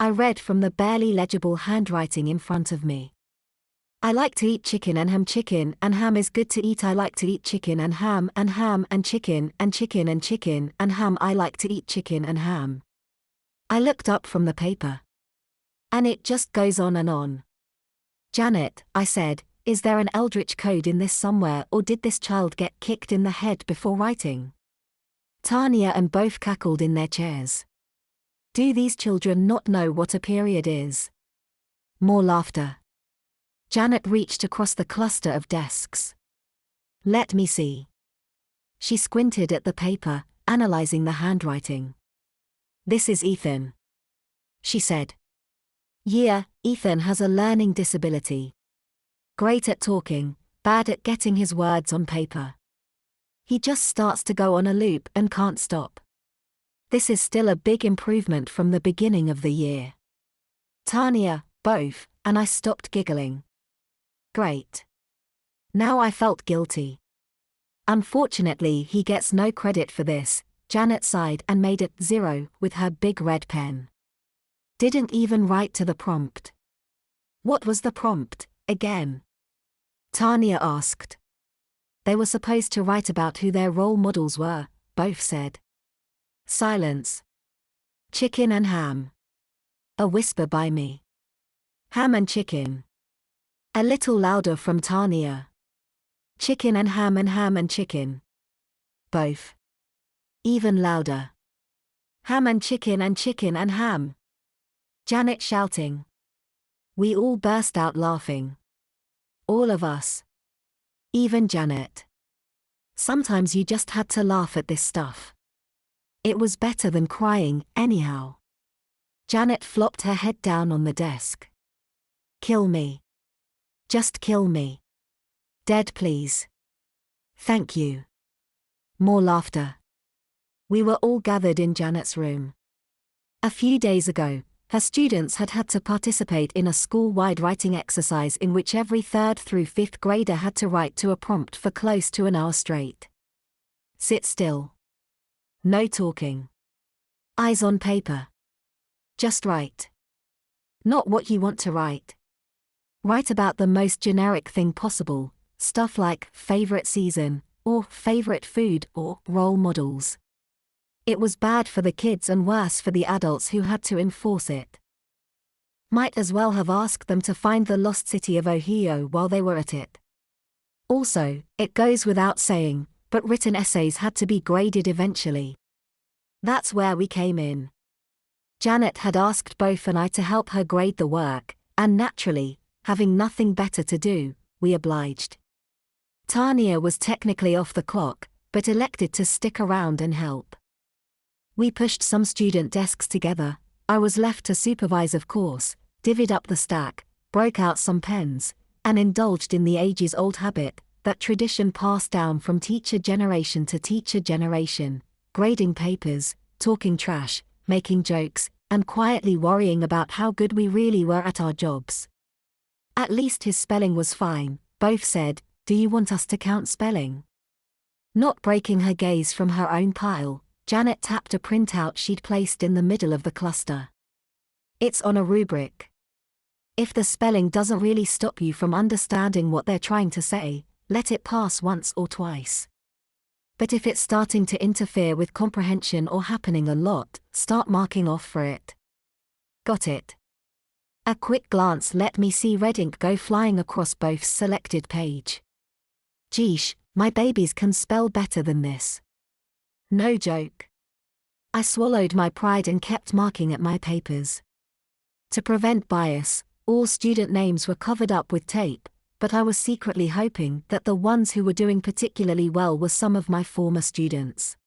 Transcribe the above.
I read from the barely legible handwriting in front of me. I like to eat chicken and ham is good to eat. I like to eat chicken and ham and chicken and chicken and chicken and ham. I like to eat chicken and ham. I looked up from the paper. And it just goes on and on. Janet, I said, is there an eldritch code in this somewhere, or did this child get kicked in the head before writing? Tanya and both cackled in their chairs. Do these children not know what a period is? More laughter. Janet reached across the cluster of desks. Let me see. She squinted at the paper, analyzing the handwriting. This is Ethan, she said. Yeah, Ethan has a learning disability. Great at talking, bad at getting his words on paper. He just starts to go on a loop and can't stop. This is still a big improvement from the beginning of the year. Tanya, both, and I stopped giggling. Great. Now I felt guilty. Unfortunately, he gets no credit for this, Janet sighed and made it 0 with her big red pen. Didn't even write to the prompt. What was the prompt, again? Tanya asked. They were supposed to write about who their role models were, both said. Silence. Chicken and ham. A whisper by me. Ham and chicken. A little louder from Tanya. Chicken and ham and chicken. Both. Even louder. Ham and chicken and ham. Janet shouting. We all burst out laughing. All of us. Even Janet. Sometimes you just had to laugh at this stuff. It was better than crying, anyhow. Janet flopped her head down on the desk. Kill me. Just kill me. Dead, please. Thank you. More laughter. We were all gathered in Janet's room. A few days ago, her students had to participate in a school-wide writing exercise in which every 3rd through 5th grader had to write to a prompt for close to an hour straight. Sit still. No talking. Eyes on paper. Just write. Not what you want to write. Write about the most generic thing possible, stuff like favorite season, or favorite food, or role models. It was bad for the kids and worse for the adults who had to enforce it. Might as well have asked them to find the lost city of Ohio while they were at it. Also, it goes without saying, but written essays had to be graded eventually. That's where we came in. Janet had asked both and I to help her grade the work, and naturally, having nothing better to do, we obliged. Tanya was technically off the clock, but elected to stick around and help. We pushed some student desks together, I was left to supervise of course, divvied up the stack, broke out some pens, and indulged in the ages-old habit, that tradition passed down from teacher generation to teacher generation, grading papers, talking trash, making jokes, and quietly worrying about how good we really were at our jobs. At least his spelling was fine, both said, do you want us to count spelling? Not breaking her gaze from her own pile, Janet tapped a printout she'd placed in the middle of the cluster. It's on a rubric. If the spelling doesn't really stop you from understanding what they're trying to say, let it pass once or twice. But if it's starting to interfere with comprehension or happening a lot, start marking off for it. Got it. A quick glance let me see red ink go flying across both's selected page. Geesh, my babies can spell better than this. No joke. I swallowed my pride and kept marking at my papers. To prevent bias, all student names were covered up with tape, but I was secretly hoping that the ones who were doing particularly well were some of my former students.